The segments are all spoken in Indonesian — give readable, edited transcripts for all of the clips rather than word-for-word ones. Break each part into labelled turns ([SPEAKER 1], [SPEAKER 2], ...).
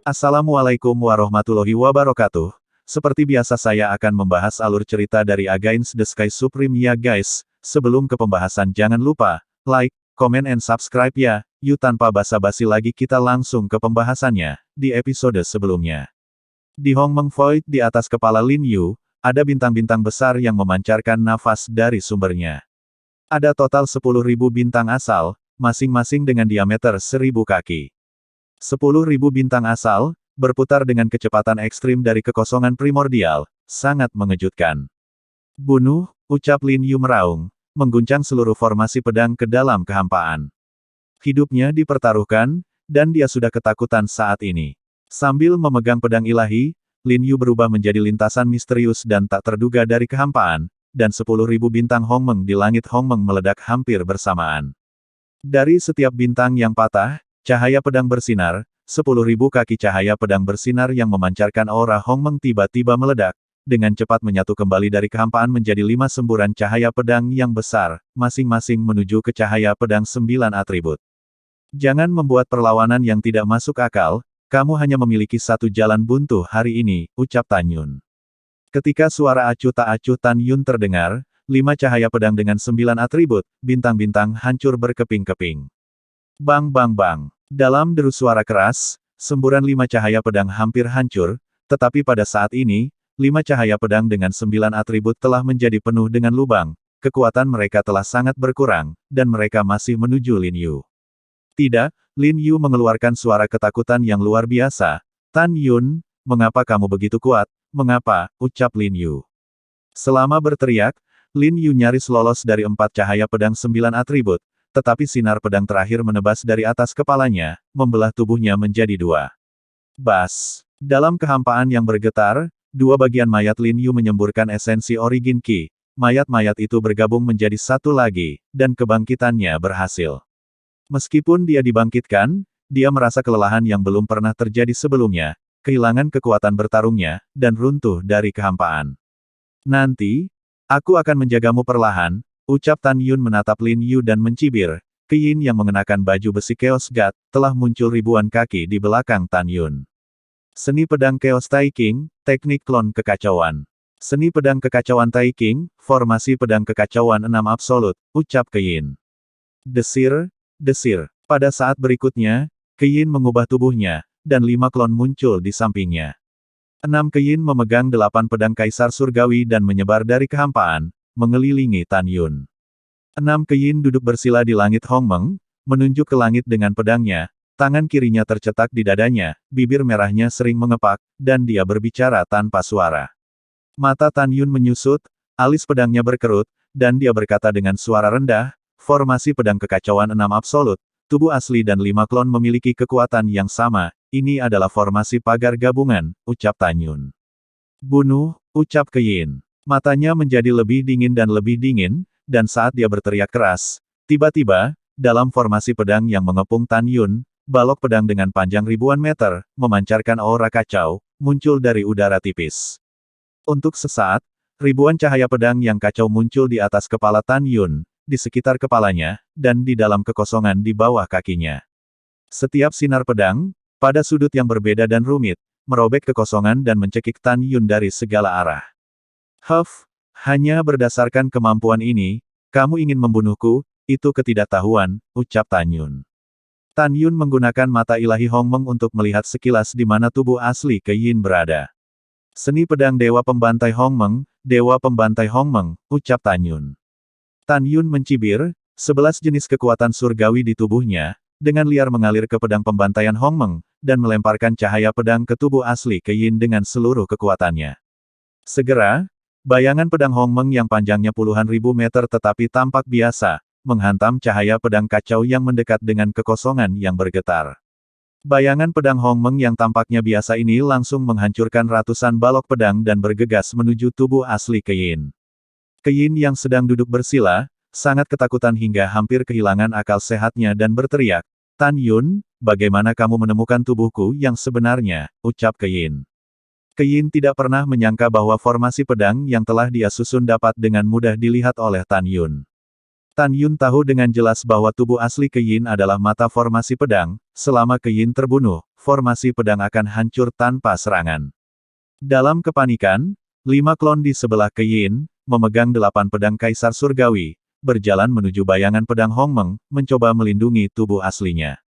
[SPEAKER 1] Assalamualaikum warahmatullahi wabarakatuh. Seperti biasa saya akan membahas alur cerita dari Against the Sky Supreme ya guys. Sebelum ke pembahasan jangan lupa, like, comment and subscribe ya. Yuk tanpa basa-basi lagi kita langsung ke pembahasannya, di episode sebelumnya. Di Hongmeng Void di atas kepala Lin Yu, ada bintang-bintang besar yang memancarkan nafas dari sumbernya. Ada total 10.000 bintang asal, masing-masing dengan diameter 1.000 kaki. 10.000 bintang asal, berputar dengan kecepatan ekstrim dari kekosongan primordial, sangat mengejutkan. Bunuh, ucap Lin Yu meraung, mengguncang seluruh formasi pedang ke dalam kehampaan. Hidupnya dipertaruhkan, dan dia sudah ketakutan saat ini. Sambil memegang pedang ilahi, Lin Yu berubah menjadi lintasan misterius dan tak terduga dari kehampaan, dan 10.000 bintang Hongmeng di langit Hongmeng meledak hampir bersamaan. Dari setiap bintang yang patah, cahaya pedang bersinar, 10.000 kaki cahaya pedang bersinar yang memancarkan aura Hongmeng tiba-tiba meledak, dengan cepat menyatu kembali dari kehampaan menjadi 5 semburan cahaya pedang yang besar, masing-masing menuju ke cahaya pedang 9 atribut. Jangan membuat perlawanan yang tidak masuk akal, kamu hanya memiliki satu jalan buntu hari ini, ucap Tan Yun. Ketika suara acuh tak acuh Tan Yun terdengar, 5 cahaya pedang dengan 9 atribut, bintang-bintang hancur berkeping-keping. Bang bang bang. Dalam deru suara keras, semburan 5 cahaya pedang hampir hancur, tetapi pada saat ini, 5 cahaya pedang dengan 9 atribut telah menjadi penuh dengan lubang, kekuatan mereka telah sangat berkurang, dan mereka masih menuju Lin Yu. Tidak, Lin Yu mengeluarkan suara ketakutan yang luar biasa. Tan Yun, mengapa kamu begitu kuat, mengapa, ucap Lin Yu. Selama berteriak, Lin Yu nyaris lolos dari 4 cahaya pedang 9 atribut, tetapi sinar pedang terakhir menebas dari atas kepalanya, membelah tubuhnya menjadi 2. Bas. Dalam kehampaan yang bergetar, 2 bagian mayat Lin Yu menyemburkan esensi origin Qi. Mayat-mayat itu bergabung menjadi satu lagi, dan kebangkitannya berhasil. Meskipun dia dibangkitkan, dia merasa kelelahan yang belum pernah terjadi sebelumnya, kehilangan kekuatan bertarungnya, dan runtuh dari kehampaan. Nanti, aku akan menjagamu perlahan, ucap Tan Yun menatap Lin Yu dan mencibir. Qin yang mengenakan baju besi Chaos God, telah muncul ribuan kaki di belakang Tan Yun. Seni pedang Chaos Tai King, teknik klon kekacauan. Seni pedang kekacauan Tai King, formasi pedang kekacauan 6 absolut, ucap Qin. Desir, desir. Pada saat berikutnya, Qin mengubah tubuhnya, dan 5 klon muncul di sampingnya. 6 Qin memegang 8 pedang Kaisar Surgawi dan menyebar dari kehampaan, mengelilingi Tan Yun. 6 Qin duduk bersila di langit Hongmeng, menunjuk ke langit dengan pedangnya, tangan kirinya tercetak di dadanya, bibir merahnya sering mengepak, dan dia berbicara tanpa suara. Mata Tan Yun menyusut, alis pedangnya berkerut, dan dia berkata dengan suara rendah, formasi pedang kekacauan 6 absolut, tubuh asli dan 5 klon memiliki kekuatan yang sama, ini adalah formasi pagar gabungan, ucap Tan Yun. Bunuh, ucap Qin. Matanya menjadi lebih dingin, dan saat dia berteriak keras, tiba-tiba, dalam formasi pedang yang mengepung Tan Yun, balok pedang dengan panjang ribuan meter, memancarkan aura kacau, muncul dari udara tipis. Untuk sesaat, ribuan cahaya pedang yang kacau muncul di atas kepala Tan Yun, di sekitar kepalanya, dan di dalam kekosongan di bawah kakinya. Setiap sinar pedang, pada sudut yang berbeda dan rumit, merobek kekosongan dan mencekik Tan Yun dari segala arah. Hanya berdasarkan kemampuan ini, kamu ingin membunuhku, itu ketidaktahuan, ucap Tan Yun. Tan Yun menggunakan mata ilahi Hongmeng untuk melihat sekilas di mana tubuh asli Qin berada. Seni pedang Dewa Pembantai Hongmeng, Dewa Pembantai Hongmeng, ucap Tan Yun. Tan Yun mencibir, 11 jenis kekuatan surgawi di tubuhnya, dengan liar mengalir ke pedang pembantaian Hongmeng, dan melemparkan cahaya pedang ke tubuh asli Qin dengan seluruh kekuatannya. Segera, bayangan pedang Hongmeng yang panjangnya puluhan ribu meter tetapi tampak biasa, menghantam cahaya pedang kacau yang mendekat dengan kekosongan yang bergetar. Bayangan pedang Hongmeng yang tampaknya biasa ini langsung menghancurkan ratusan balok pedang dan bergegas menuju tubuh asli Qin. Qin yang sedang duduk bersila, sangat ketakutan hingga hampir kehilangan akal sehatnya dan berteriak, Tan Yun, bagaimana kamu menemukan tubuhku yang sebenarnya, ucap Qin. Qin tidak pernah menyangka bahwa formasi pedang yang telah dia susun dapat dengan mudah dilihat oleh Tan Yun. Tan Yun tahu dengan jelas bahwa tubuh asli Keyin adalah mata formasi pedang, selama Keyin terbunuh, formasi pedang akan hancur tanpa serangan. Dalam kepanikan, 5 klon di sebelah Keyin, memegang 8 pedang Kaisar Surgawi, berjalan menuju bayangan pedang Hongmeng, mencoba melindungi tubuh aslinya.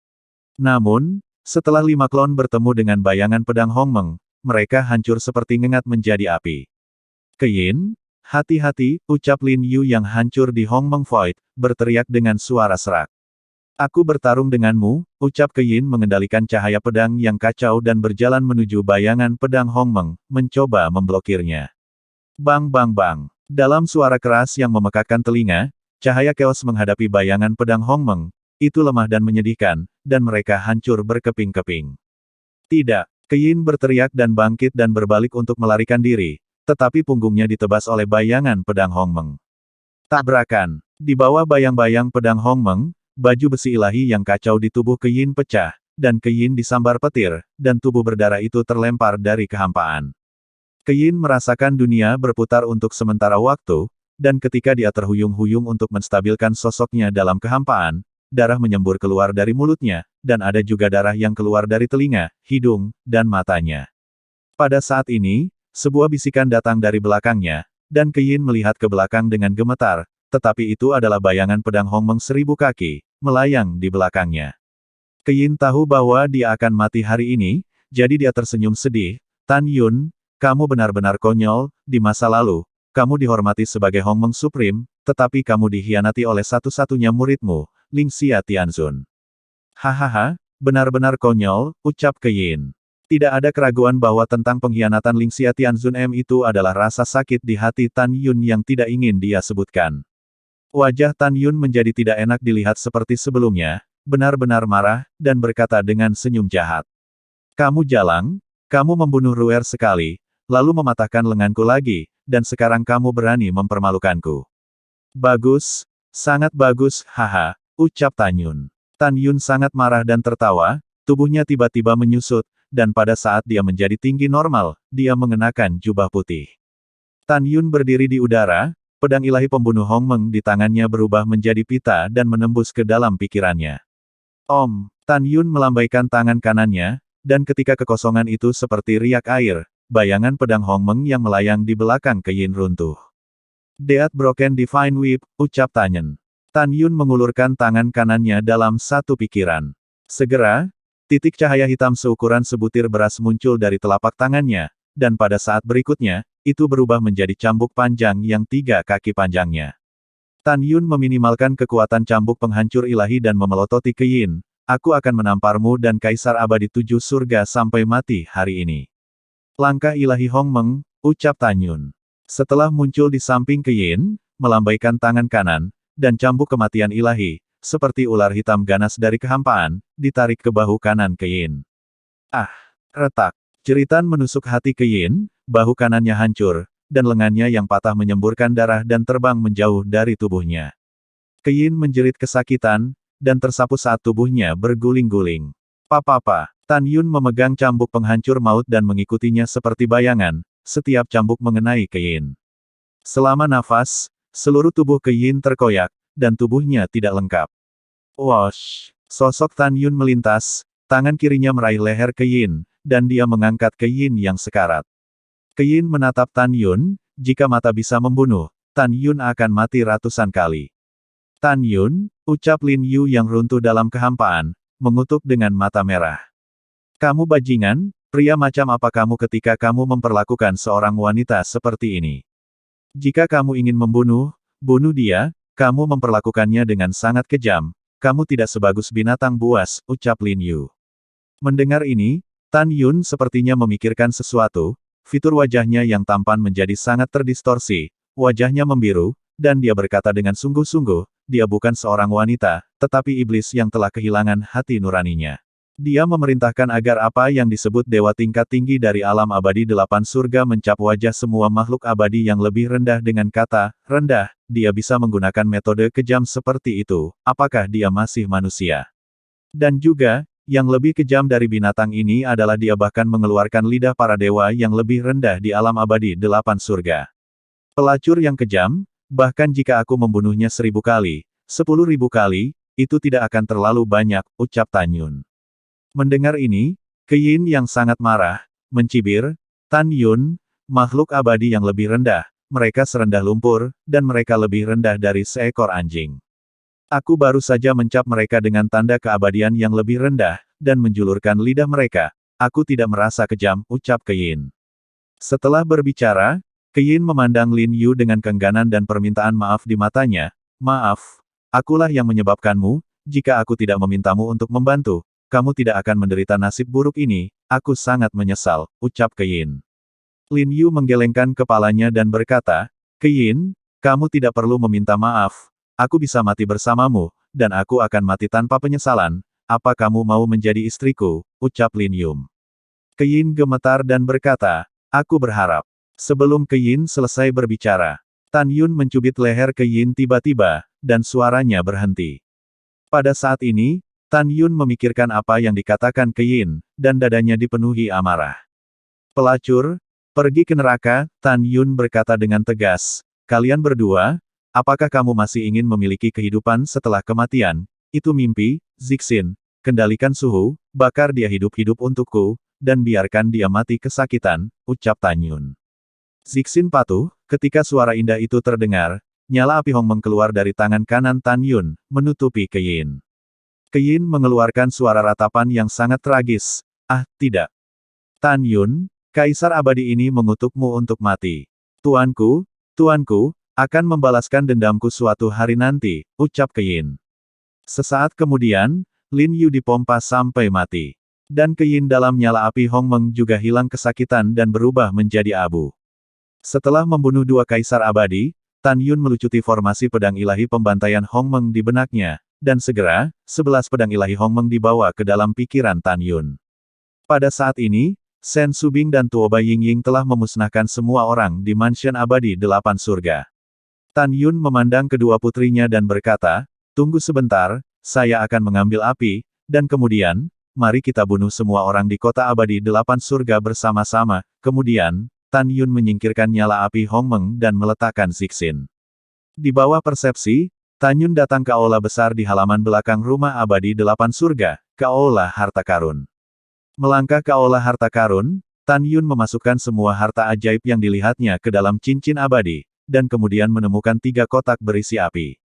[SPEAKER 1] Namun, setelah 5 klon bertemu dengan bayangan pedang Hongmeng, mereka hancur seperti ngengat menjadi api. Keyin, hati-hati, ucap Lin Yu yang hancur di Hongmeng Void, berteriak dengan suara serak. Aku bertarung denganmu, ucap Keyin mengendalikan cahaya pedang yang kacau dan berjalan menuju bayangan pedang Hongmeng, mencoba memblokirnya. Bang bang bang. Dalam suara keras yang memekakkan telinga, cahaya keos menghadapi bayangan pedang Hongmeng, itu lemah dan menyedihkan, dan mereka hancur berkeping-keping. Tidak, Keyin berteriak dan bangkit dan berbalik untuk melarikan diri, tetapi punggungnya ditebas oleh bayangan pedang Hongmeng. Tabrakan. Di bawah bayang-bayang pedang Hongmeng, baju besi ilahi yang kacau di tubuh Keyin pecah, dan Keyin disambar petir, dan tubuh berdarah itu terlempar dari kehampaan. Keyin merasakan dunia berputar untuk sementara waktu, dan ketika dia terhuyung-huyung untuk menstabilkan sosoknya dalam kehampaan, darah menyembur keluar dari mulutnya, dan ada juga darah yang keluar dari telinga, hidung, dan matanya. Pada saat ini, sebuah bisikan datang dari belakangnya, dan Keyin melihat ke belakang dengan gemetar, tetapi itu adalah bayangan pedang Hongmeng 1000 kaki, melayang di belakangnya. Keyin tahu bahwa dia akan mati hari ini, jadi dia tersenyum sedih. Tan Yun, kamu benar-benar konyol, di masa lalu, kamu dihormati sebagai Hongmeng Supreme, tetapi kamu dikhianati oleh satu-satunya muridmu, Lingxia Tianzun. Hahaha, benar-benar konyol, ucap Keyin. Tidak ada keraguan bahwa tentang pengkhianatan Lingxia Tianzun itu adalah rasa sakit di hati Tan Yun yang tidak ingin dia sebutkan. Wajah Tan Yun menjadi tidak enak dilihat seperti sebelumnya, benar-benar marah, dan berkata dengan senyum jahat. Kamu jalang, kamu membunuh Ruer sekali, lalu mematahkan lenganku lagi, dan sekarang kamu berani mempermalukanku. Bagus, sangat bagus, haha, ucap Tan Yun. Tan Yun sangat marah dan tertawa, tubuhnya tiba-tiba menyusut, dan pada saat dia menjadi tinggi normal, dia mengenakan jubah putih. Tan Yun berdiri di udara, pedang ilahi pembunuh Hongmeng di tangannya berubah menjadi pita dan menembus ke dalam pikirannya. Om, Tan Yun melambaikan tangan kanannya, dan ketika kekosongan itu seperti riak air, bayangan pedang Hongmeng yang melayang di belakang Keyin runtuh. Deat Broken Divine Whip, ucap Tan Yun. Tan Yun mengulurkan tangan kanannya dalam satu pikiran. Segera, titik cahaya hitam seukuran sebutir beras muncul dari telapak tangannya, dan pada saat berikutnya, itu berubah menjadi cambuk panjang yang 3 kaki panjangnya. Tan Yun meminimalkan kekuatan cambuk penghancur ilahi dan memelototi Keyin. Aku akan menamparmu dan Kaisar Abadi 7 surga sampai mati hari ini. Langkah ilahi Hongmeng, ucap Tan Yun. Setelah muncul di samping Keyin, melambaikan tangan kanan, dan cambuk kematian ilahi, seperti ular hitam ganas dari kehampaan, ditarik ke bahu kanan Keyin. Ah! Retak. Jeritan menusuk hati Keyin, bahu kanannya hancur, dan lengannya yang patah menyemburkan darah dan terbang menjauh dari tubuhnya. Keyin menjerit kesakitan, dan tersapu saat tubuhnya berguling-guling. Papa. Tan Yun memegang cambuk penghancur maut dan mengikutinya seperti bayangan, setiap cambuk mengenai Keyin. Selama nafas, seluruh tubuh Keyin terkoyak, dan tubuhnya tidak lengkap. Wosh! Sosok Tan Yun melintas, tangan kirinya meraih leher Keyin, dan dia mengangkat Keyin yang sekarat. Keyin menatap Tan Yun, jika mata bisa membunuh, Tan Yun akan mati ratusan kali. Tan Yun, ucap Lin Yu yang runtuh dalam kehampaan, mengutuk dengan mata merah. Kamu bajingan, pria macam apa kamu ketika kamu memperlakukan seorang wanita seperti ini? Jika kamu ingin membunuh, bunuh dia, kamu memperlakukannya dengan sangat kejam, kamu tidak sebagus binatang buas, ucap Lin Yu. Mendengar ini, Tan Yun sepertinya memikirkan sesuatu, fitur wajahnya yang tampan menjadi sangat terdistorsi, wajahnya membiru, dan dia berkata dengan sungguh-sungguh, dia bukan seorang wanita, tetapi iblis yang telah kehilangan hati nuraninya. Dia memerintahkan agar apa yang disebut dewa tingkat tinggi dari alam abadi 8 surga mencap wajah semua makhluk abadi yang lebih rendah dengan kata, rendah, dia bisa menggunakan metode kejam seperti itu, apakah dia masih manusia? Dan juga, yang lebih kejam dari binatang ini adalah dia bahkan mengeluarkan lidah para dewa yang lebih rendah di alam abadi 8 surga. Pelacur yang kejam, bahkan jika aku membunuhnya 1000 kali, 10.000 kali, itu tidak akan terlalu banyak, ucap Tan Yun. Mendengar ini, Keyin yang sangat marah, mencibir, Tan Yun, makhluk abadi yang lebih rendah, mereka serendah lumpur, dan mereka lebih rendah dari seekor anjing. Aku baru saja mencap mereka dengan tanda keabadian yang lebih rendah, dan menjulurkan lidah mereka. Aku tidak merasa kejam, ucap Keyin. Setelah berbicara, Keyin memandang Lin Yu dengan keengganan dan permintaan maaf di matanya. Maaf, akulah yang menyebabkanmu, jika aku tidak memintamu untuk membantu, kamu tidak akan menderita nasib buruk ini, aku sangat menyesal, ucap Keyin. Lin Yu menggelengkan kepalanya dan berkata, Keyin, kamu tidak perlu meminta maaf, aku bisa mati bersamamu, dan aku akan mati tanpa penyesalan, apa kamu mau menjadi istriku, ucap Lin Yu. Keyin gemetar dan berkata, aku berharap. Sebelum Keyin selesai berbicara, Tan Yun mencubit leher Keyin tiba-tiba, dan suaranya berhenti. Pada saat ini, Tan Yun memikirkan apa yang dikatakan Keyin, dan dadanya dipenuhi amarah. Pelacur, pergi ke neraka, Tan Yun berkata dengan tegas. Kalian berdua, apakah kamu masih ingin memiliki kehidupan setelah kematian? Itu mimpi, Zixin. Kendalikan suhu, bakar dia hidup-hidup untukku, dan biarkan dia mati kesakitan, ucap Tan Yun. Zixin patuh, ketika suara indah itu terdengar, nyala api Hongmeng keluar dari tangan kanan Tan Yun, menutupi Keyin. Keyin mengeluarkan suara ratapan yang sangat tragis. Ah, tidak. Tan Yun, Kaisar abadi ini mengutukmu untuk mati. Tuanku, akan membalaskan dendamku suatu hari nanti, ucap Keyin. Sesaat kemudian, Lin Yu dipompa sampai mati. Dan Keyin dalam nyala api Hongmeng juga hilang kesakitan dan berubah menjadi abu. Setelah membunuh dua kaisar abadi, Tan Yun melucuti formasi pedang ilahi pembantaian Hongmeng di benaknya, dan segera, 11 pedang ilahi Hongmeng dibawa ke dalam pikiran Tan Yun. Pada saat ini, Shen Subing dan Tuoba Yingying telah memusnahkan semua orang di mansion abadi 8 surga. Tan Yun memandang kedua putrinya dan berkata, tunggu sebentar, saya akan mengambil api, dan kemudian, mari kita bunuh semua orang di kota abadi 8 surga bersama-sama. Kemudian, Tan Yun menyingkirkan nyala api Hongmeng dan meletakkan Zixin. Di bawah persepsi, Tan Yun datang ke aula besar di halaman belakang rumah abadi 8 surga, ke aula harta karun. Melangkah ke aula harta karun, Tan Yun memasukkan semua harta ajaib yang dilihatnya ke dalam cincin abadi, dan kemudian menemukan 3 kotak berisi api.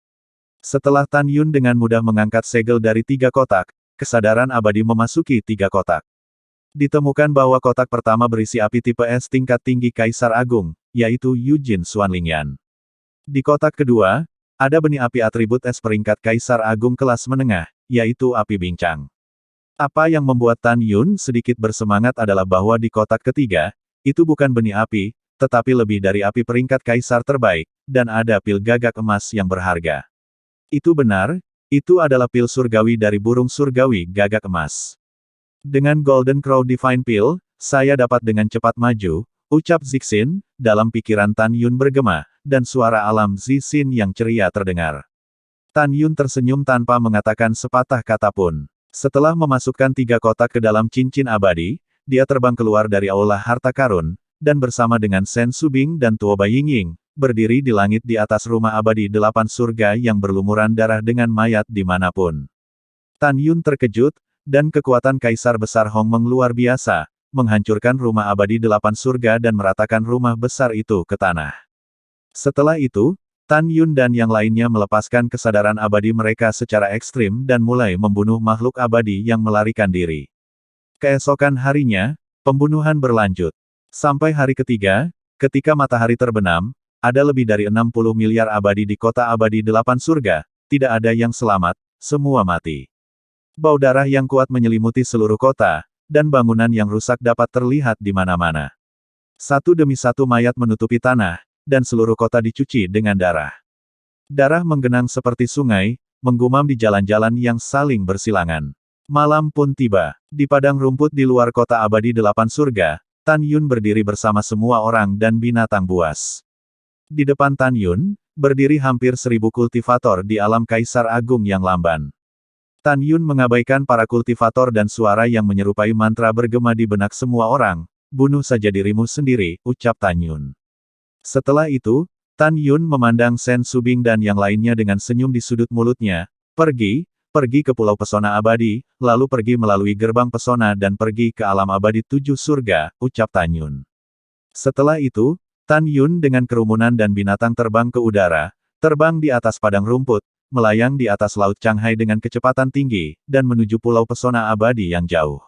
[SPEAKER 1] Setelah Tan Yun dengan mudah mengangkat segel dari 3 kotak, kesadaran abadi memasuki 3 kotak. Ditemukan bahwa kotak pertama berisi api tipe S tingkat tinggi Kaisar Agung, yaitu Yujin Xuanlingyan. Di kotak kedua, ada benih api atribut S peringkat Kaisar Agung kelas menengah, yaitu api bincang. Apa yang membuat Tan Yun sedikit bersemangat adalah bahwa di kotak ketiga, itu bukan benih api, tetapi lebih dari api peringkat kaisar terbaik, dan ada pil gagak emas yang berharga. Itu benar, itu adalah pil surgawi dari burung surgawi gagak emas. Dengan Golden Crow Divine Pill, saya dapat dengan cepat maju, ucap Zixin, dalam pikiran Tan Yun bergema, dan suara alam Zixin yang ceria terdengar. Tan Yun tersenyum tanpa mengatakan sepatah kata pun. Setelah memasukkan 3 kotak ke dalam cincin abadi, dia terbang keluar dari aula harta karun, dan bersama dengan Shen Subing dan Tuoba Yingying, berdiri di langit di atas rumah abadi 8 surga yang berlumuran darah dengan mayat dimanapun. Tan Yun terkejut, dan kekuatan Kaisar Besar Hongmeng luar biasa, menghancurkan rumah abadi 8 surga dan meratakan rumah besar itu ke tanah. Setelah itu, Tan Yun dan yang lainnya melepaskan kesadaran abadi mereka secara ekstrim dan mulai membunuh makhluk abadi yang melarikan diri. Keesokan harinya, pembunuhan berlanjut. Sampai hari ketiga, ketika matahari terbenam, ada lebih dari 60 miliar abadi di kota abadi 8 surga, tidak ada yang selamat, semua mati. Bau darah yang kuat menyelimuti seluruh kota, dan bangunan yang rusak dapat terlihat di mana-mana. Satu demi satu mayat menutupi tanah, dan seluruh kota dicuci dengan darah. Darah menggenang seperti sungai, menggumam di jalan-jalan yang saling bersilangan. Malam pun tiba. Di padang rumput di luar kota abadi 8 surga, Tan Yun berdiri bersama semua orang dan binatang buas. Di depan Tan Yun, berdiri hampir 1000 kultivator di alam Kaisar Agung yang lamban. Tan Yun mengabaikan para kultivator dan suara yang menyerupai mantra bergema di benak semua orang. Bunuh saja dirimu sendiri, ucap Tan Yun. Setelah itu, Tan Yun memandang Sen Subing dan yang lainnya dengan senyum di sudut mulutnya. Pergi ke Pulau Pesona Abadi, lalu pergi melalui gerbang pesona dan pergi ke alam abadi 7 surga, ucap Tan Yun. Setelah itu, Tan Yun dengan kerumunan dan binatang terbang ke udara, terbang di atas padang rumput, melayang di atas laut Changhai dengan kecepatan tinggi, dan menuju Pulau Pesona Abadi yang jauh.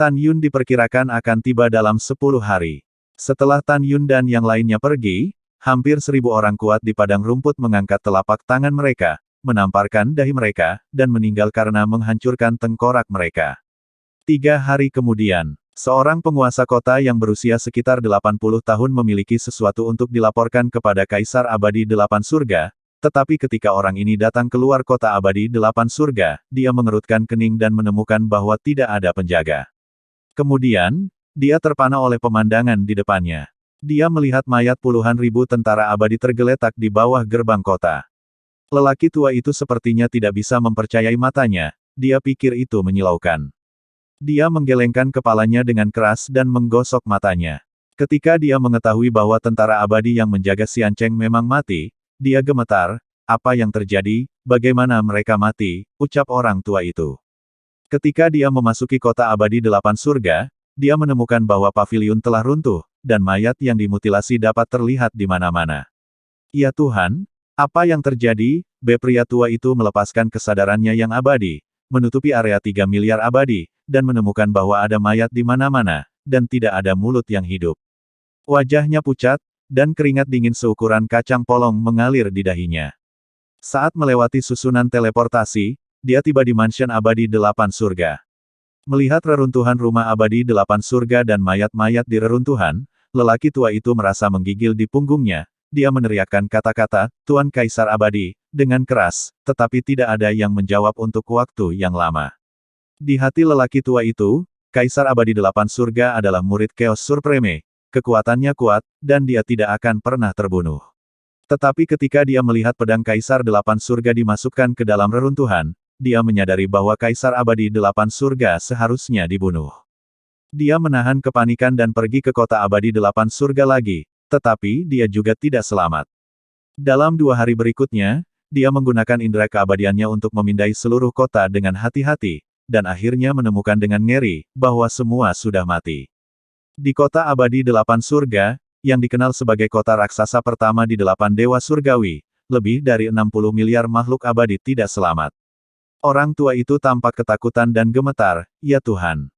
[SPEAKER 1] Tan Yun diperkirakan akan tiba dalam 10 hari. Setelah Tan Yun dan yang lainnya pergi, hampir 1000 orang kuat di padang rumput mengangkat telapak tangan mereka, menamparkan dahi mereka, dan meninggal karena menghancurkan tengkorak mereka. 3 hari kemudian, seorang penguasa kota yang berusia sekitar 80 tahun memiliki sesuatu untuk dilaporkan kepada Kaisar Abadi 8 Surga, tetapi ketika orang ini datang keluar kota Abadi 8 Surga, dia mengerutkan kening dan menemukan bahwa tidak ada penjaga. Kemudian, dia terpana oleh pemandangan di depannya. Dia melihat mayat puluhan ribu tentara abadi tergeletak di bawah gerbang kota. Lelaki tua itu sepertinya tidak bisa mempercayai matanya, dia pikir itu menyilaukan. Dia menggelengkan kepalanya dengan keras dan menggosok matanya. Ketika dia mengetahui bahwa tentara abadi yang menjaga Xian Cheng memang mati, dia gemetar. Apa yang terjadi, bagaimana mereka mati, ucap orang tua itu. Ketika dia memasuki kota abadi 8 surga, dia menemukan bahwa paviliun telah runtuh, dan mayat yang dimutilasi dapat terlihat di mana-mana. Ya Tuhan, apa yang terjadi? Pria tua itu melepaskan kesadarannya yang abadi, menutupi area 3 miliar abadi, dan menemukan bahwa ada mayat di mana-mana, dan tidak ada mulut yang hidup. Wajahnya pucat, dan keringat dingin seukuran kacang polong mengalir di dahinya. Saat melewati susunan teleportasi, dia tiba di mansion abadi 8 surga. Melihat reruntuhan rumah abadi 8 surga dan mayat-mayat di reruntuhan, lelaki tua itu merasa menggigil di punggungnya. Dia meneriakkan kata-kata, Tuan Kaisar Abadi, dengan keras, tetapi tidak ada yang menjawab untuk waktu yang lama. Di hati lelaki tua itu, Kaisar Abadi 8 Surga adalah murid Chaos Supreme, kekuatannya kuat, dan dia tidak akan pernah terbunuh. Tetapi ketika dia melihat pedang Kaisar 8 Surga dimasukkan ke dalam reruntuhan, dia menyadari bahwa Kaisar Abadi 8 Surga seharusnya dibunuh. Dia menahan kepanikan dan pergi ke kota Abadi 8 Surga lagi. Tetapi dia juga tidak selamat. Dalam 2 hari berikutnya, dia menggunakan indera keabadiannya untuk memindai seluruh kota dengan hati-hati, dan akhirnya menemukan dengan ngeri, bahwa semua sudah mati. Di kota abadi 8 surga, yang dikenal sebagai kota raksasa pertama di 8 dewa surgawi, lebih dari 60 miliar makhluk abadi tidak selamat. Orang tua itu tampak ketakutan dan gemetar, ya Tuhan.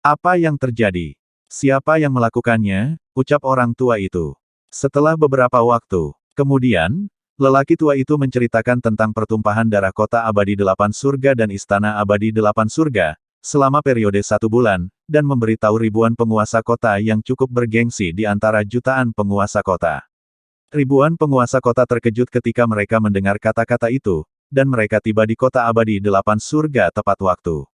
[SPEAKER 1] Apa yang terjadi? Siapa yang melakukannya? Ucap orang tua itu. Setelah beberapa waktu kemudian, lelaki tua itu menceritakan tentang pertumpahan darah kota abadi 8 surga dan istana abadi 8 surga, selama periode 1 bulan, dan memberitahu ribuan penguasa kota yang cukup bergengsi di antara jutaan penguasa kota. Ribuan penguasa kota terkejut ketika mereka mendengar kata-kata itu, dan mereka tiba di kota abadi 8 surga tepat waktu.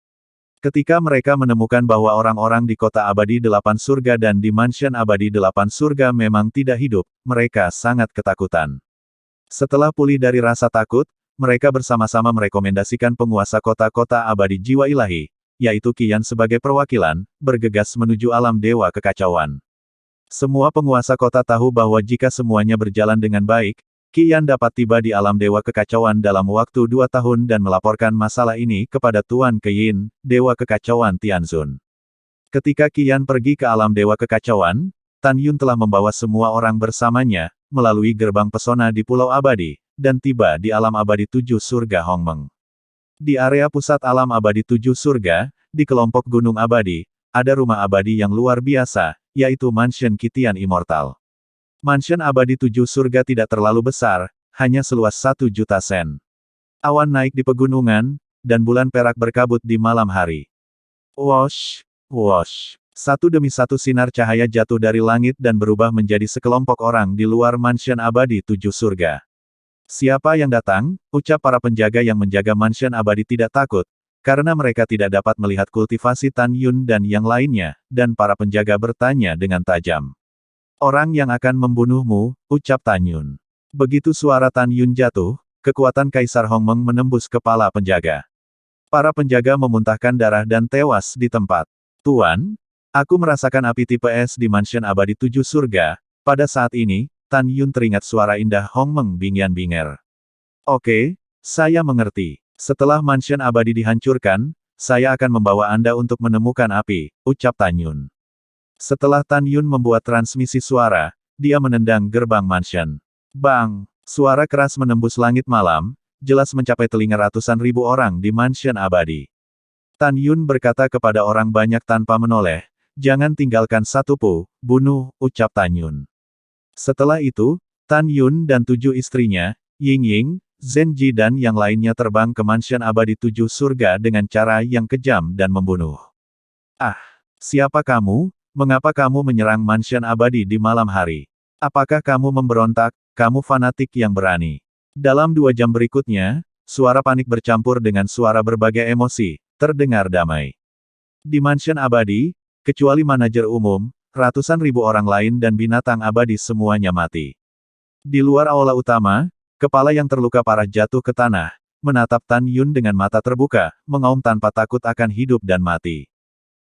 [SPEAKER 1] Ketika mereka menemukan bahwa orang-orang di kota abadi 8 surga dan di mansion abadi 8 surga memang tidak hidup, mereka sangat ketakutan. Setelah pulih dari rasa takut, mereka bersama-sama merekomendasikan penguasa kota-kota abadi jiwa ilahi, yaitu Qian sebagai perwakilan, bergegas menuju alam dewa kekacauan. Semua penguasa kota tahu bahwa jika semuanya berjalan dengan baik, Qian dapat tiba di alam dewa kekacauan dalam waktu 2 tahun dan melaporkan masalah ini kepada Tuan Keyin, dewa kekacauan Tianzun. Ketika Qian pergi ke alam dewa kekacauan, Tan Yun telah membawa semua orang bersamanya, melalui gerbang pesona di Pulau Abadi, dan tiba di alam abadi 7 surga Hongmeng. Di area pusat alam abadi 7 surga, di kelompok gunung abadi, ada rumah abadi yang luar biasa, yaitu Mansion Qitian Immortal. Mansion abadi 7 surga tidak terlalu besar, hanya seluas 1 juta sen. Awan naik di pegunungan, dan bulan perak berkabut di malam hari. Wosh, wosh. Satu demi satu sinar cahaya jatuh dari langit dan berubah menjadi sekelompok orang di luar mansion abadi 7 surga. Siapa yang datang? Ucap para penjaga yang menjaga mansion abadi tidak takut, karena mereka tidak dapat melihat kultivasi Tan Yun dan yang lainnya, dan para penjaga bertanya dengan tajam. Orang yang akan membunuhmu, ucap Tan Yun. Begitu suara Tan Yun jatuh, kekuatan Kaisar Hongmeng menembus kepala penjaga. Para penjaga memuntahkan darah dan tewas di tempat. Tuan, aku merasakan api tipe es di mansion abadi 7 surga. Pada saat ini, Tan Yun teringat suara indah Hong Meng Bingyan-Binger. Oke, saya mengerti. Setelah mansion abadi dihancurkan, saya akan membawa Anda untuk menemukan api, ucap Tan Yun. Setelah Tan Yun membuat transmisi suara, dia menendang gerbang mansion. Bang! Suara keras menembus langit malam, jelas mencapai telinga ratusan ribu orang di mansion abadi. Tan Yun berkata kepada orang banyak tanpa menoleh, jangan tinggalkan satu pu, bunuh, ucap Tan Yun. Setelah itu, Tan Yun dan 7 istrinya, Ying Ying, Zhen Ji dan yang lainnya terbang ke mansion abadi 7 surga dengan cara yang kejam dan membunuh. Ah! Siapa kamu? Mengapa kamu menyerang mansion abadi di malam hari? Apakah kamu memberontak? Kamu fanatik yang berani. Dalam 2 jam berikutnya, suara panik bercampur dengan suara berbagai emosi, terdengar damai. Di mansion abadi, kecuali manajer umum, ratusan ribu orang lain dan binatang abadi semuanya mati. Di luar aula utama, kepala yang terluka parah jatuh ke tanah, menatap Tan Yun dengan mata terbuka, mengaum tanpa takut akan hidup dan mati.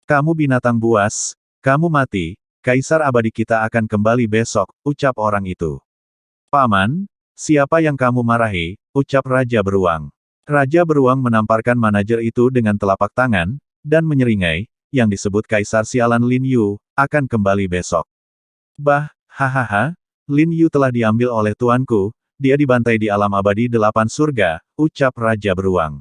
[SPEAKER 1] Kamu binatang buas, kamu mati, Kaisar abadi kita akan kembali besok, ucap orang itu. Paman, siapa yang kamu marahi, ucap Raja Beruang. Raja Beruang menamparkan manajer itu dengan telapak tangan, dan menyeringai, yang disebut Kaisar Sialan Lin Yu, akan kembali besok. Bah, hahaha, Lin Yu telah diambil oleh tuanku, dia dibantai di alam abadi 8 surga, ucap Raja Beruang.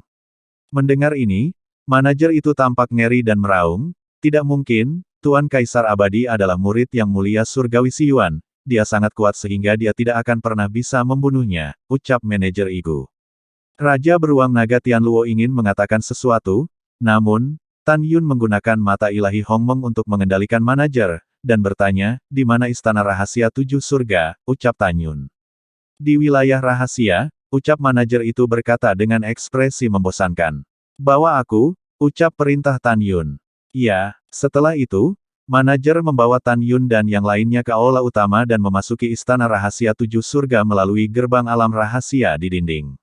[SPEAKER 1] Mendengar ini, manajer itu tampak ngeri dan meraung, tidak mungkin, Tuan Kaisar Abadi adalah murid yang mulia surgawi Siyuan, dia sangat kuat sehingga dia tidak akan pernah bisa membunuhnya, ucap manajer itu. Raja Beruang Naga Tianluo ingin mengatakan sesuatu, namun, Tan Yun menggunakan mata ilahi Hong Meng untuk mengendalikan manajer, dan bertanya, di mana istana rahasia 7 surga, ucap Tan Yun. Di wilayah rahasia, ucap manajer itu berkata dengan ekspresi membosankan. Bawa aku, ucap perintah Tan Yun. Ya, setelah itu, manajer membawa Tan Yun dan yang lainnya ke aula utama dan memasuki istana rahasia 7 surga melalui gerbang alam rahasia di dinding.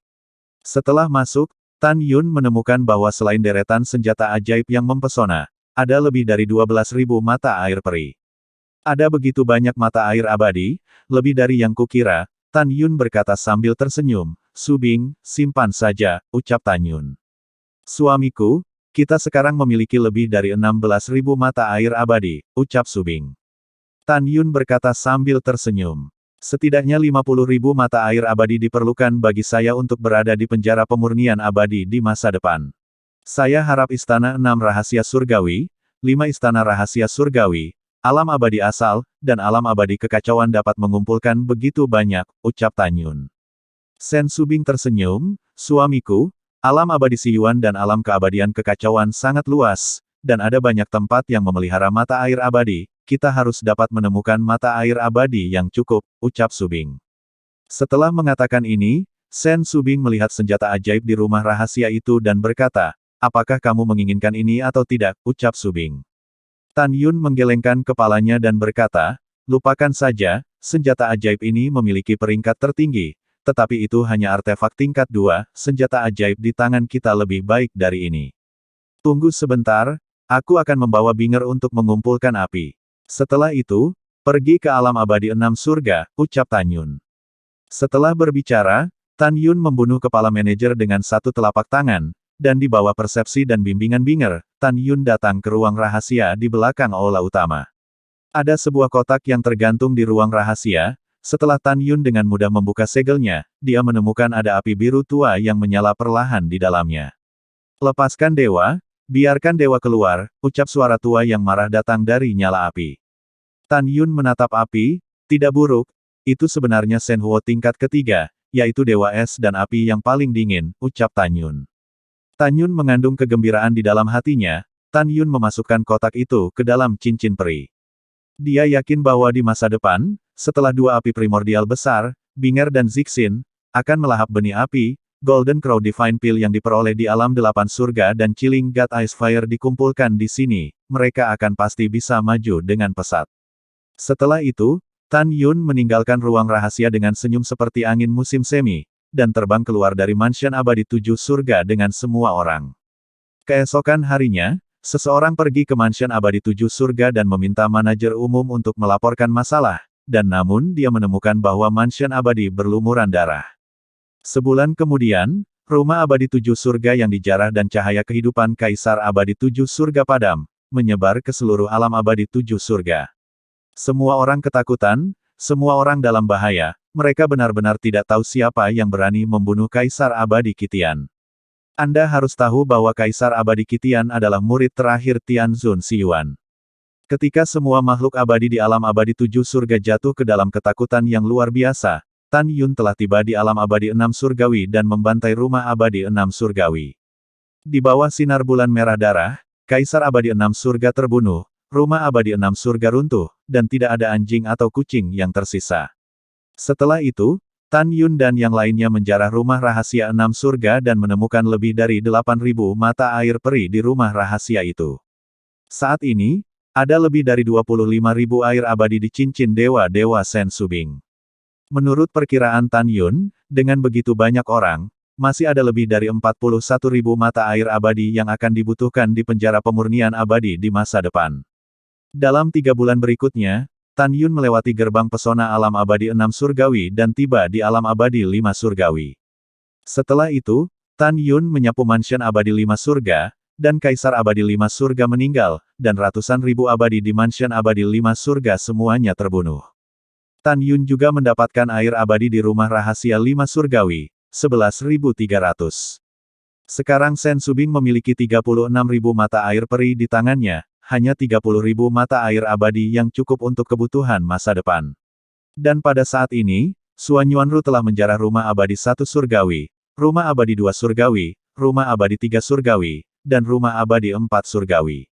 [SPEAKER 1] Setelah masuk, Tan Yun menemukan bahwa selain deretan senjata ajaib yang mempesona, ada lebih dari 12.000 mata air peri. Ada begitu banyak mata air abadi, lebih dari yang kukira, Tan Yun berkata sambil tersenyum, Subing, simpan saja, ucap Tan Yun. Suamiku, kita sekarang memiliki lebih dari 16.000 mata air abadi, ucap Subing. Tan Yun berkata sambil tersenyum. Setidaknya 50.000 mata air abadi diperlukan bagi saya untuk berada di penjara pemurnian abadi di masa depan. Saya harap istana 6 rahasia surgawi, 5 istana rahasia surgawi, alam abadi asal, dan alam abadi kekacauan dapat mengumpulkan begitu banyak, ucap Tan Yun. Sen Subing tersenyum, suamiku, alam abadi Siyuan dan alam keabadian kekacauan sangat luas, dan ada banyak tempat yang memelihara mata air abadi, kita harus dapat menemukan mata air abadi yang cukup, ucap Subing. Setelah mengatakan ini, Sen Subing melihat senjata ajaib di rumah rahasia itu dan berkata, apakah kamu menginginkan ini atau tidak, ucap Subing. Tan Yun menggelengkan kepalanya dan berkata, lupakan saja, senjata ajaib ini memiliki peringkat tertinggi, tetapi itu hanya artefak tingkat 2, senjata ajaib di tangan kita lebih baik dari ini. Tunggu sebentar, aku akan membawa Binger untuk mengumpulkan api. Setelah itu, pergi ke alam abadi 6 surga, ucap Tan Yun. Setelah berbicara, Tan Yun membunuh kepala manajer dengan satu telapak tangan, dan di bawah persepsi dan bimbingan Binger, Tan Yun datang ke ruang rahasia di belakang aula utama. Ada sebuah kotak yang tergantung di ruang rahasia. Setelah Tan Yun dengan mudah membuka segelnya, dia menemukan ada api biru tua yang menyala perlahan di dalamnya. Lepaskan dewa, biarkan dewa keluar, ucap suara tua yang marah datang dari nyala api. Tan Yun menatap api, tidak buruk, itu sebenarnya Shen Huo tingkat ketiga, yaitu dewa es dan api yang paling dingin, ucap Tan Yun. Tan Yun mengandung kegembiraan di dalam hatinya, Tan Yun memasukkan kotak itu ke dalam cincin peri. Dia yakin bahwa di masa depan, setelah 2 api primordial besar, Binger dan Zixin, akan melahap benih api, Golden Crow Divine Peel yang diperoleh di alam 8 surga dan Chilling God Ice Fire dikumpulkan di sini, mereka akan pasti bisa maju dengan pesat. Setelah itu, Tan Yun meninggalkan ruang rahasia dengan senyum seperti angin musim semi, dan terbang keluar dari mansion abadi 7 surga dengan semua orang. Keesokan harinya, seseorang pergi ke mansion abadi 7 surga dan meminta manajer umum untuk melaporkan masalah, dan namun dia menemukan bahwa mansion abadi berlumuran darah. Sebulan kemudian, rumah abadi 7 surga yang dijarah dan cahaya kehidupan Kaisar Abadi 7 Surga padam, menyebar ke seluruh alam abadi 7 surga. Semua orang ketakutan, semua orang dalam bahaya, mereka benar-benar tidak tahu siapa yang berani membunuh Kaisar Abadi Qitian. Anda harus tahu bahwa Kaisar Abadi Qitian adalah murid terakhir Tianzun Xiyuan. Ketika semua makhluk abadi di alam abadi 7 surga jatuh ke dalam ketakutan yang luar biasa, Tan Yun telah tiba di alam abadi 6 surgawi dan membantai rumah abadi 6 surgawi. Di bawah sinar bulan merah darah, Kaisar Abadi 6 surga terbunuh, rumah abadi 6 surga runtuh, dan tidak ada anjing atau kucing yang tersisa. Setelah itu, Tan Yun dan yang lainnya menjarah rumah rahasia 6 surga dan menemukan lebih dari 8.000 mata air peri di rumah rahasia itu. Saat ini, ada lebih dari 25.000 air abadi di cincin dewa-dewa Sen Subing. Menurut perkiraan Tan Yun, dengan begitu banyak orang, masih ada lebih dari 41.000 mata air abadi yang akan dibutuhkan di penjara pemurnian abadi di masa depan. Dalam 3 bulan berikutnya, Tan Yun melewati gerbang pesona alam abadi 6 surgawi dan tiba di alam abadi 5 surgawi. Setelah itu, Tan Yun menyapu mansion abadi 5 surga, dan Kaisar Abadi 5 surga meninggal, dan ratusan ribu abadi di mansion abadi 5 surga semuanya terbunuh. Tan Yun juga mendapatkan air abadi di rumah rahasia 5 surgawi, 11.300. Sekarang Sen Subing memiliki 36.000 mata air peri di tangannya, hanya 30.000 mata air abadi yang cukup untuk kebutuhan masa depan. Dan pada saat ini, Suan Yuanru telah menjarah rumah abadi 1 surgawi, rumah abadi 2 surgawi, rumah abadi 3 surgawi, dan rumah abadi 4 surgawi.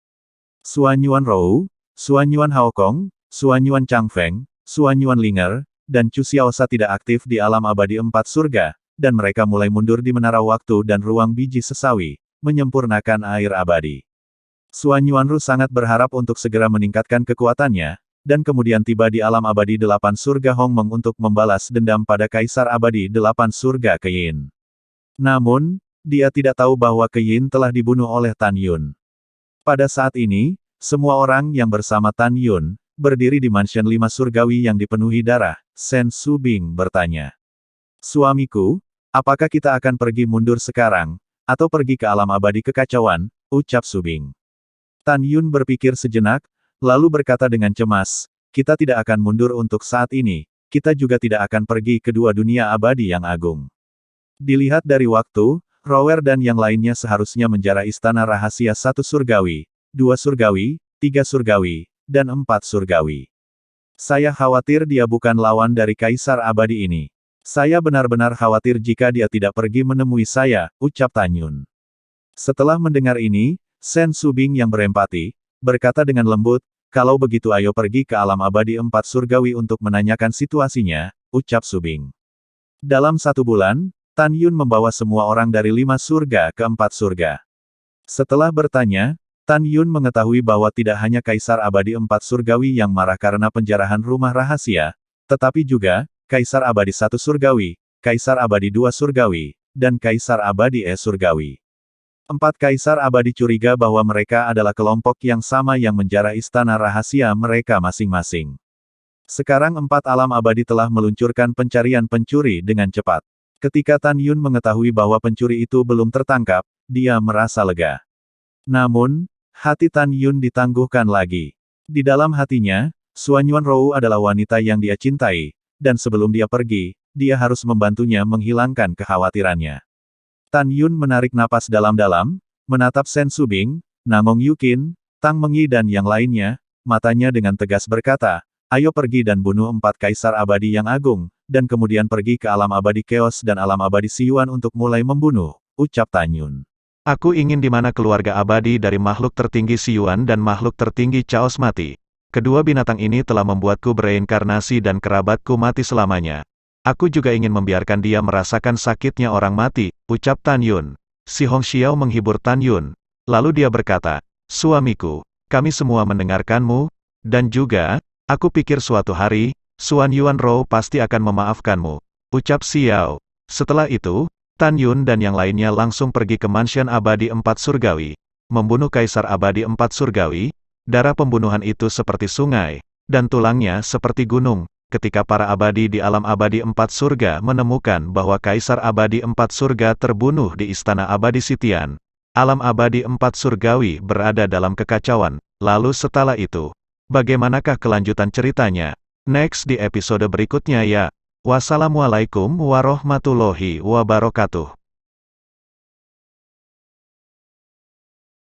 [SPEAKER 1] Suan Yuanrou, Suan Yuan Haokong, Suan Yuan Changfeng, Suan Yuan Linger, dan Chu Xiaosa tidak aktif di alam abadi 4 surga, dan mereka mulai mundur di menara waktu dan ruang biji sesawi, menyempurnakan air abadi. Suan Yuanru sangat berharap untuk segera meningkatkan kekuatannya, dan kemudian tiba di alam abadi 8 surga Hongmeng untuk membalas dendam pada Kaisar Abadi 8 surga Keyin. Namun, dia tidak tahu bahwa Keyin telah dibunuh oleh Tan Yun. Pada saat ini, semua orang yang bersama Tan Yun, berdiri di mansion 5 surgawi yang dipenuhi darah, Sen Subing bertanya. Suamiku, apakah kita akan pergi mundur sekarang, atau pergi ke alam abadi kekacauan, ucap Subing. Tan Yun berpikir sejenak, lalu berkata dengan cemas, kita tidak akan mundur untuk saat ini, kita juga tidak akan pergi ke dua dunia abadi yang agung. Dilihat dari waktu, Rower dan yang lainnya seharusnya menjarah istana rahasia 1 surgawi, 2 surgawi, 3 surgawi, dan 4 surgawi. Saya khawatir dia bukan lawan dari Kaisar Abadi ini. Saya benar-benar khawatir jika dia tidak pergi menemui saya, ucap Tan Yun. Setelah mendengar ini, Sen Subing yang berempati, berkata dengan lembut, kalau begitu ayo pergi ke alam abadi 4 surgawi untuk menanyakan situasinya, ucap Subing. Dalam 1 bulan, Tan Yun membawa semua orang dari 5 surga ke 4 surga. Setelah bertanya, Tan Yun mengetahui bahwa tidak hanya Kaisar Abadi 4 surgawi yang marah karena penjarahan rumah rahasia, tetapi juga, Kaisar Abadi 1 surgawi, Kaisar Abadi 2 surgawi, dan Kaisar Abadi surgawi. 4 Kaisar Abadi curiga bahwa mereka adalah kelompok yang sama yang menjarah istana rahasia mereka masing-masing. Sekarang 4 alam abadi telah meluncurkan pencarian pencuri dengan cepat. Ketika Tan Yun mengetahui bahwa pencuri itu belum tertangkap, dia merasa lega. Namun, hati Tan Yun ditangguhkan lagi. Di dalam hatinya, Suan Yuanrou adalah wanita yang dia cintai, dan sebelum dia pergi, dia harus membantunya menghilangkan kekhawatirannya. Tan Yun menarik napas dalam-dalam, menatap Sen Subing, Nangong Yukin, Tang Mengyi dan yang lainnya, matanya dengan tegas berkata, ayo pergi dan bunuh 4 Kaisar Abadi yang agung, dan kemudian pergi ke alam abadi Chaos dan alam abadi Xiyuan untuk mulai membunuh, ucap Tan Yun. Aku ingin di mana keluarga abadi dari makhluk tertinggi Xiyuan dan makhluk tertinggi Chaos mati. Kedua binatang ini telah membuatku bereinkarnasi dan kerabatku mati selamanya. Aku juga ingin membiarkan dia merasakan sakitnya orang mati, ucap Tan Yun. Si Hong Xiao menghibur Tan Yun. Lalu dia berkata, suamiku, kami semua mendengarkanmu, dan juga, aku pikir suatu hari, Suan Yuanrou pasti akan memaafkanmu, ucap Xiao. Setelah itu, Tan Yun dan yang lainnya langsung pergi ke mansion abadi 4 surgawi, membunuh Kaisar Abadi 4 surgawi, darah pembunuhan itu seperti sungai, dan tulangnya seperti gunung,
[SPEAKER 2] ketika para abadi di alam abadi 4 surga menemukan bahwa Kaisar Abadi 4 surga terbunuh di Istana Abadi Sitian. Alam abadi 4 surgawi berada dalam kekacauan. Lalu setelah itu, bagaimanakah kelanjutan ceritanya? Next di episode berikutnya ya. Wassalamualaikum warahmatullahi wabarakatuh.